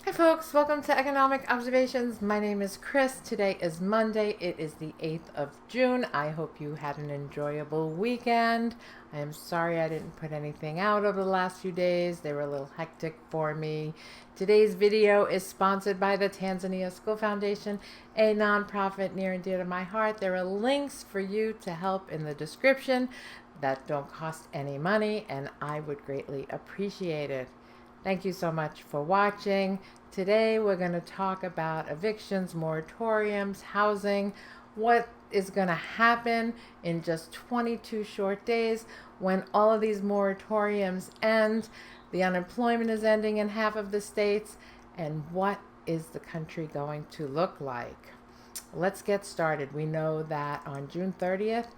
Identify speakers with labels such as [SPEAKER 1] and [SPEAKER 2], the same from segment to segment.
[SPEAKER 1] Hi folks, welcome to Economic Observations. My name is Chris. Today is Monday. It is the 8th of June. I hope you had an enjoyable weekend. I am sorry I didn't put anything out over the last few days. They were a little hectic for me. Today's video is sponsored by the Tanzania School Foundation, a nonprofit near and dear to my heart. There are links for you to help in the description that don't cost any money, and I would greatly appreciate it. Thank you so much for watching. Today we're going to talk about evictions, moratoriums, housing, what is going to happen in just 22 short days when all of these moratoriums end, the unemployment is ending in half of the states, and what is the country going to look like? Let's get started. We know that on June 30th,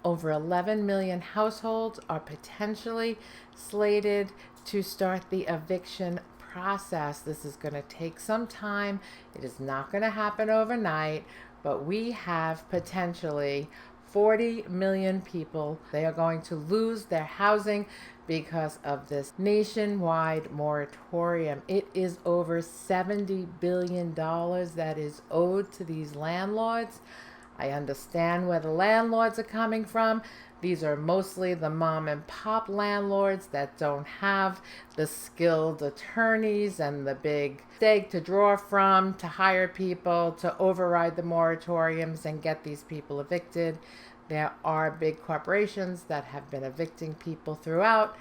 [SPEAKER 1] over 11 million households are potentially slated to start the eviction process. This is going to take some time. It is not going to happen overnight, but we have potentially 40 million people. They are going to lose their housing because of this nationwide moratorium. It is over $70 billion that is owed to these landlords. I understand where the landlords are coming from. These are mostly the mom and pop landlords that don't have the skilled attorneys and the big stake to draw from to hire people to override the moratoriums and get these people evicted. There are big corporations that have been evicting people throughout,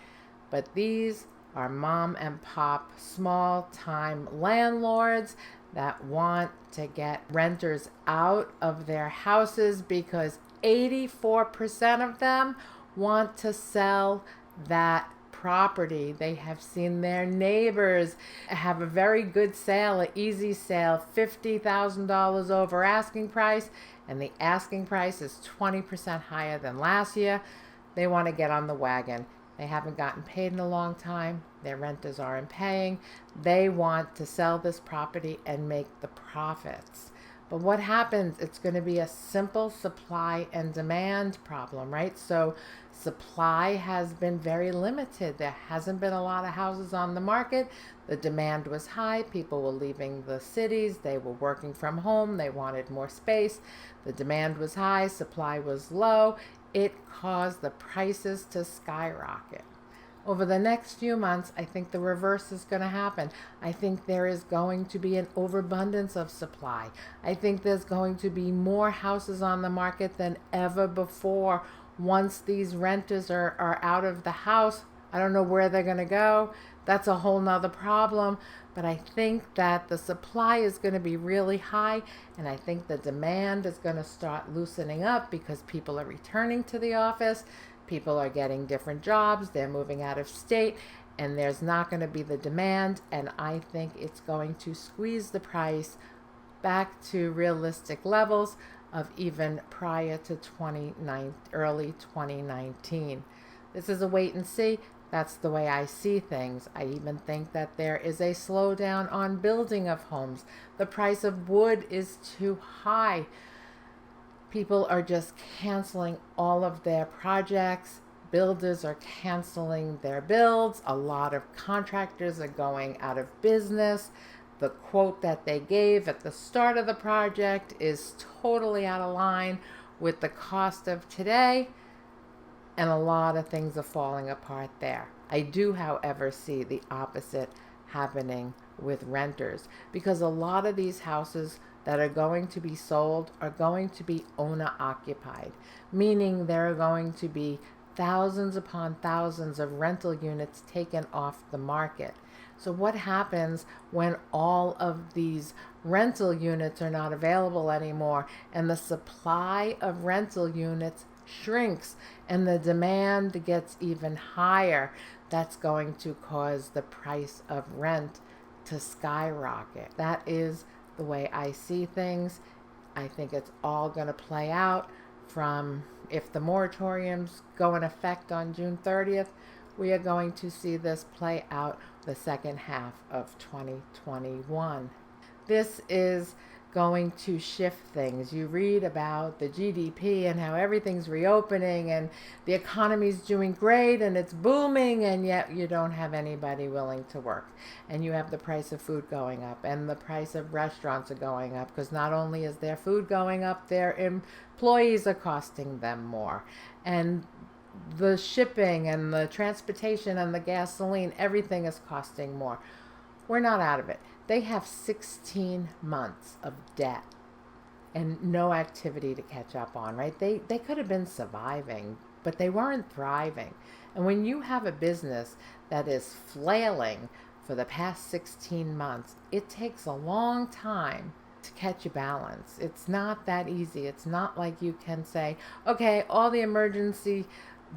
[SPEAKER 1] but these are mom and pop small time landlords that want to get renters out of their houses because 84% of them want to sell that property. They have seen their neighbors have a very good sale, an easy sale, $50,000 over asking price, and the asking price is 20% higher than last year. They want to get on the wagon. They haven't gotten paid in a long time. Their renters aren't paying. They want to sell this property and make the profits. But what happens? It's going to be a simple supply and demand problem, right? So supply has been very limited. There hasn't been a lot of houses on the market. The demand was high. People were leaving the cities. They were working from home. They wanted more space. The demand was high. Supply was low. It caused the prices to skyrocket. Over the next few months, I think the reverse is going to happen. I think there is going to be an overabundance of supply. I think there's going to be more houses on the market than ever before. Once these renters are out of the house, I don't know where they're going to go. That's a whole nother problem. But I think that the supply is going to be really high, and I think the demand is going to start loosening up because people are returning to the office. People are getting different jobs. They're moving out of state, and there's not going to be the demand. And I think it's going to squeeze the price back to realistic levels of even prior to early 2019. This is a wait and see. That's the way I see things. I even think that there is a slowdown on building of homes. The price of wood is too high. People are just canceling all of their projects. Builders are canceling their builds. A lot of contractors are going out of business. The quote that they gave at the start of the project is totally out of line with the cost of today. And a lot of things are falling apart there. I do, however, see the opposite happening with renters because a lot of these houses that are going to be sold are going to be owner occupied, meaning there are going to be thousands upon thousands of rental units taken off the market. So what happens when all of these rental units are not available anymore and the supply of rental units shrinks and the demand gets even higher? That's going to cause the price of rent to skyrocket. That is the way I see things. I think it's all going to play out from if the moratoriums go in effect on June 30th, we are going to see this play out the second half of 2021. This is going to shift things. You read about the GDP and how everything's reopening and the economy's doing great and it's booming, and yet you don't have anybody willing to work. And you have the price of food going up, and the price of restaurants are going up, because not only is their food going up, their employees are costing them more. And the shipping and the transportation and the gasoline, everything is costing more. We're not out of it. They have 16 months of debt and no activity to catch up on, right? They could have been surviving, but they weren't thriving. And when you have a business that is flailing for the past 16 months, it takes a long time to catch a balance. It's not that easy. It's not like you can say, okay, all the emergency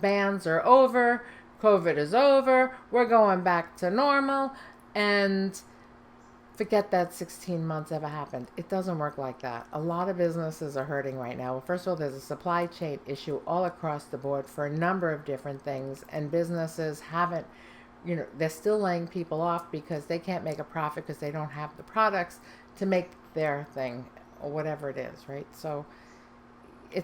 [SPEAKER 1] bans are over, COVID is over, we're going back to normal, and forget that 16 months ever happened. It doesn't work like that. A lot of businesses are hurting right now. Well, first of all, there's a supply chain issue all across the board for a number of different things, and businesses haven't, they're still laying people off because they can't make a profit because they don't have the products to make their thing or whatever it is, right? So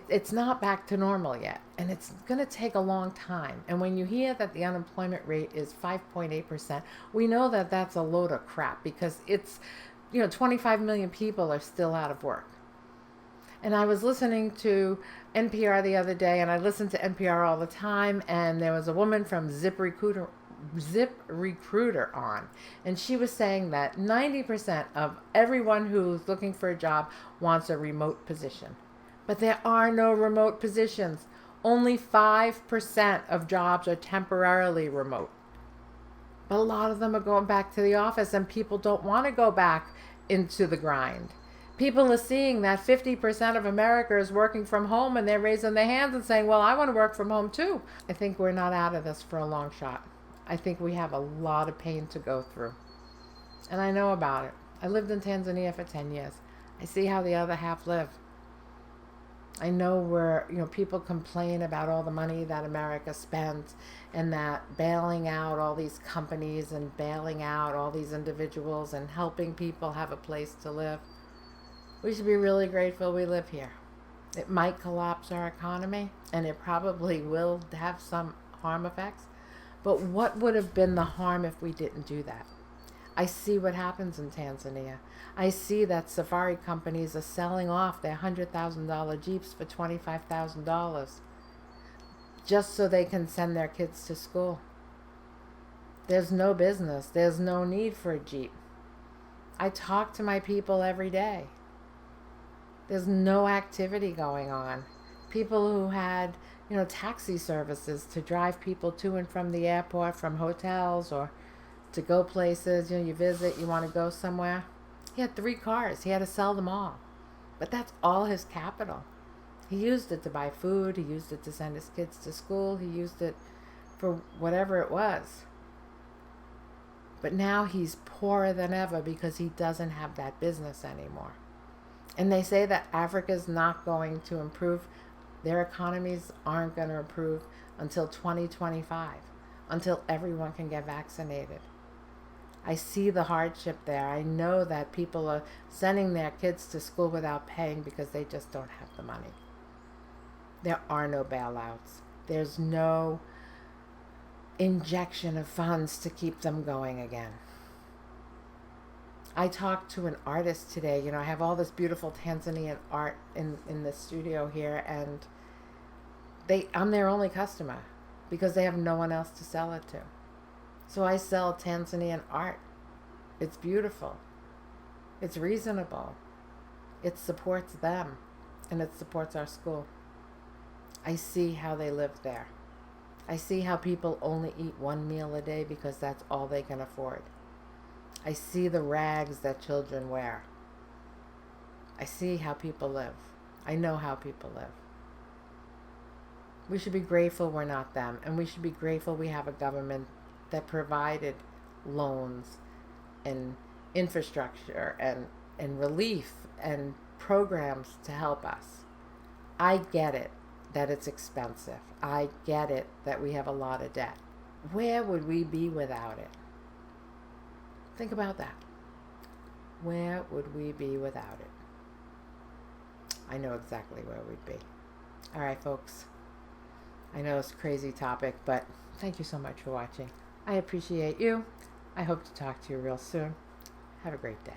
[SPEAKER 1] it's not back to normal yet, and it's going to take a long time. And when you hear that the unemployment rate is 5.8%, we know that that's a load of crap, because it's 25 million people are still out of work. And I was listening to NPR the other day, and I listen to NPR all the time, and there was a woman from ZipRecruiter on, and she was saying that 90% of everyone who's looking for a job wants a remote position. But there are no remote positions. Only 5% of jobs are temporarily remote. But a lot of them are going back to the office, and people don't want to go back into the grind. People are seeing that 50% of America is working from home, and they're raising their hands and saying, well, I want to work from home too. I think we're not out of this for a long shot. I think we have a lot of pain to go through. And I know about it. I lived in Tanzania for 10 years. I see how the other half live. I know where, people complain about all the money that America spends, and that bailing out all these companies and bailing out all these individuals and helping people have a place to live. We should be really grateful we live here. It might collapse our economy, and it probably will have some harm effects. But what would have been the harm if we didn't do that? I see what happens in Tanzania. I see that safari companies are selling off their $100,000 Jeeps for $25,000 just so they can send their kids to school. There's no business. There's no need for a Jeep. I talk to my people every day. There's no activity going on. People who had, taxi services to drive people to and from the airport, from hotels, or to go places, you visit, you want to go somewhere. He had 3 cars. He had to sell them all. But that's all his capital. He used it to buy food. He used it to send his kids to school. He used it for whatever it was. But now he's poorer than ever because he doesn't have that business anymore. And they say that Africa's not going to improve. Their economies aren't going to improve until 2025, until everyone can get vaccinated. I see the hardship there. I know that people are sending their kids to school without paying because they just don't have the money. There are no bailouts. There's no injection of funds to keep them going again. I talked to an artist today. I have all this beautiful Tanzanian art in the studio here, and I'm their only customer because they have no one else to sell it to. So I sell Tanzanian art. It's beautiful. It's reasonable. It supports them, and it supports our school. I see how they live there. I see how people only eat 1 meal a day because that's all they can afford. I see the rags that children wear. I see how people live. I know how people live. We should be grateful we're not them, and we should be grateful we have a government that provided loans and infrastructure and relief and programs to help us. I get it that it's expensive. I get it that we have a lot of debt. Where would we be without it? Think about that. where would we be without it? I know exactly where we'd be. All right, folks. I know it's a crazy topic, but thank you so much for watching. I appreciate you. I hope to talk to you real soon. Have a great day.